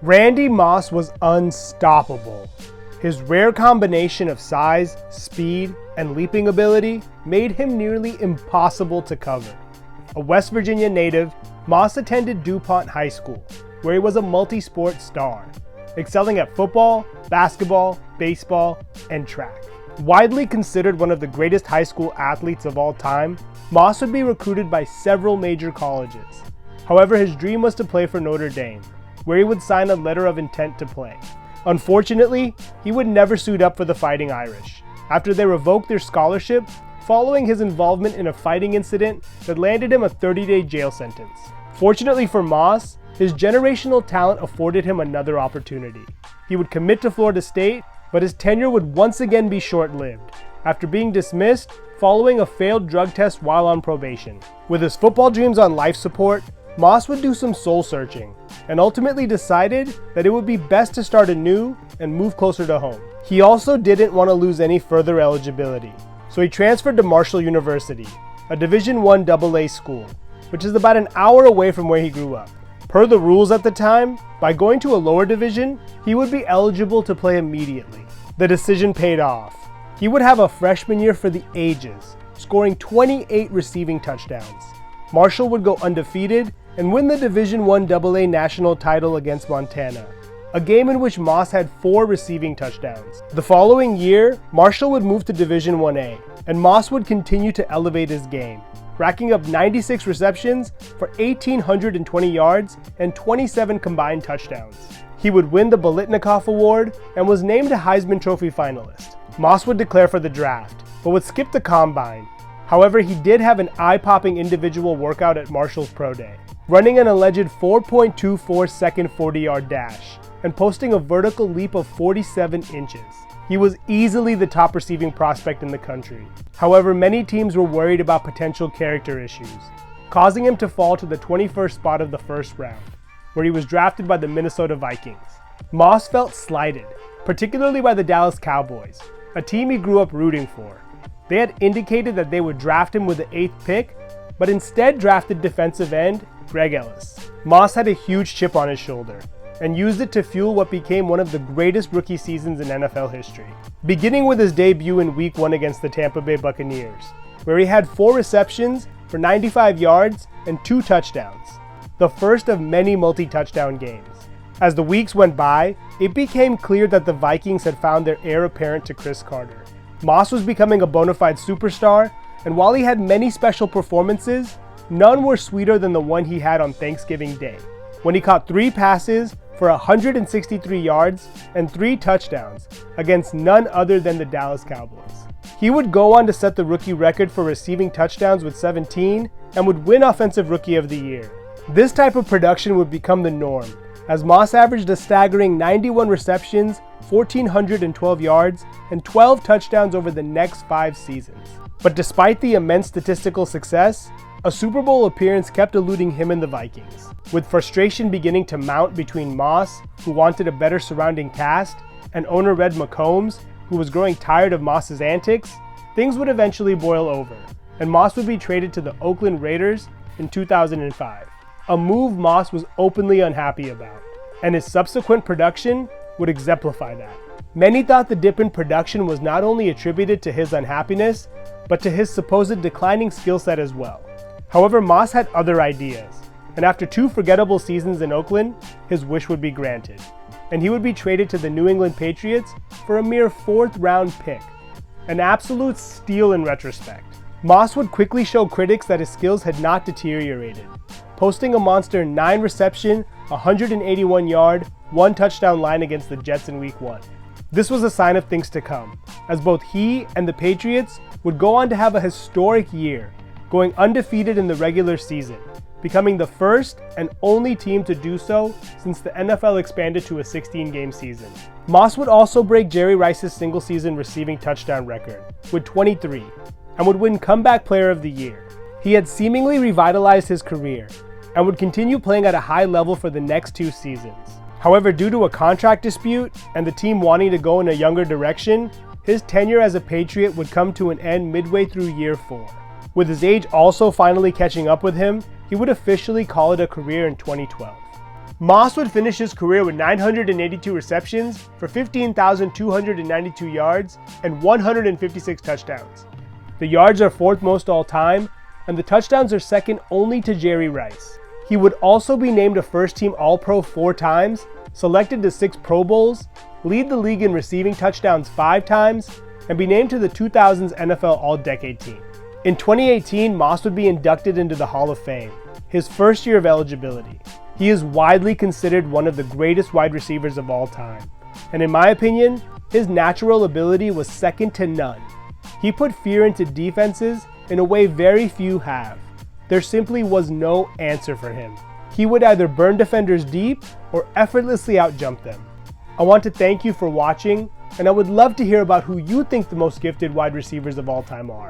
Randy Moss was unstoppable. His rare combination of size, speed, and leaping ability made him nearly impossible to cover. A West Virginia native, Moss attended DuPont High School, where he was a multi-sport star, excelling at football, basketball, baseball, and track. Widely considered one of the greatest high school athletes of all time, Moss would be recruited by several major colleges. However, his dream was to play for Notre Dame, where he would sign a letter of intent to play. Unfortunately, he would never suit up for the Fighting Irish, after they revoked their scholarship following his involvement in a fighting incident that landed him a 30-day jail sentence. Fortunately for Moss, his generational talent afforded him another opportunity. He would commit to Florida State, but his tenure would once again be short-lived, after being dismissed following a failed drug test while on probation. With his football dreams on life support, Moss would do some soul-searching, and ultimately decided that it would be best to start anew and move closer to home. He also didn't want to lose any further eligibility, so he transferred to Marshall University, a Division I AA school, which is about an hour away from where he grew up. Per the rules at the time, by going to a lower division, he would be eligible to play immediately. The decision paid off. He would have a freshman year for the ages, scoring 28 receiving touchdowns. Marshall would go undefeated and win the Division I AA national title against Montana, a game in which Moss had 4 receiving touchdowns. The following year, Marshall would move to Division IA, and Moss would continue to elevate his game, racking up 96 receptions for 1,820 yards and 27 combined touchdowns. He would win the Bolitnikoff Award and was named a Heisman Trophy finalist. Moss would declare for the draft, but would skip the combine. However, he did have an eye-popping individual workout at Marshall's Pro Day, running an alleged 4.24-second 40-yard dash and posting a vertical leap of 47 inches. He was easily the top receiving prospect in the country. However, many teams were worried about potential character issues, causing him to fall to the 21st spot of the first round, where he was drafted by the Minnesota Vikings. Moss felt slighted, particularly by the Dallas Cowboys, a team he grew up rooting for. They had indicated that they would draft him with the 8th pick, but instead drafted defensive end Greg Ellis. Moss had a huge chip on his shoulder and used it to fuel what became one of the greatest rookie seasons in NFL history. Beginning with his debut in Week 1 against the Tampa Bay Buccaneers, where he had 4 receptions for 95 yards and 2 touchdowns, the first of many multi-touchdown games. As the weeks went by, it became clear that the Vikings had found their heir apparent to Chris Carter. Moss was becoming a bona fide superstar, and while he had many special performances, none were sweeter than the one he had on Thanksgiving Day, when he caught 3 passes for 163 yards and 3 touchdowns against none other than the Dallas Cowboys. He would go on to set the rookie record for receiving touchdowns with 17 and would win Offensive Rookie of the Year. This type of production would become the norm, as Moss averaged a staggering 91 receptions, 1,412 yards, and 12 touchdowns over the next 5 seasons. But despite the immense statistical success, a Super Bowl appearance kept eluding him and the Vikings. With frustration beginning to mount between Moss, who wanted a better surrounding cast, and owner Red McCombs, who was growing tired of Moss's antics, things would eventually boil over, and Moss would be traded to the Oakland Raiders in 2005. A move Moss was openly unhappy about, and his subsequent production would exemplify that. Many thought the dip in production was not only attributed to his unhappiness, but to his supposed declining skill set as well. However, Moss had other ideas, and after 2 forgettable seasons in Oakland, his wish would be granted, and he would be traded to the New England Patriots for a mere 4th-round pick, an absolute steal in retrospect. Moss would quickly show critics that his skills had not deteriorated, posting a monster 9 reception, 181-yard, 1 touchdown line against the Jets in Week 1. This was a sign of things to come, as both he and the Patriots would go on to have a historic year, going undefeated in the regular season, becoming the first and only team to do so since the NFL expanded to a 16-game season. Moss would also break Jerry Rice's single-season receiving touchdown record, with 23, and would win Comeback Player of the Year. He had seemingly revitalized his career, and would continue playing at a high level for the next 2 seasons. However, due to a contract dispute and the team wanting to go in a younger direction, his tenure as a Patriot would come to an end midway through year 4. With his age also finally catching up with him, he would officially call it a career in 2012. Moss would finish his career with 982 receptions for 15,292 yards and 156 touchdowns. The yards are fourth most all time, and the touchdowns are second only to Jerry Rice. He would also be named a first-team All-Pro 4 times, selected to 6 Pro Bowls, lead the league in receiving touchdowns 5 times, and be named to the 2000s NFL All-Decade Team. In 2018, Moss would be inducted into the Hall of Fame, his first year of eligibility. He is widely considered one of the greatest wide receivers of all time, and in my opinion, his natural ability was second to none. He put fear into defenses in a way very few have. There simply was no answer for him. He would either burn defenders deep or effortlessly outjump them. I want to thank you for watching, and I would love to hear about who you think the most gifted wide receivers of all time are.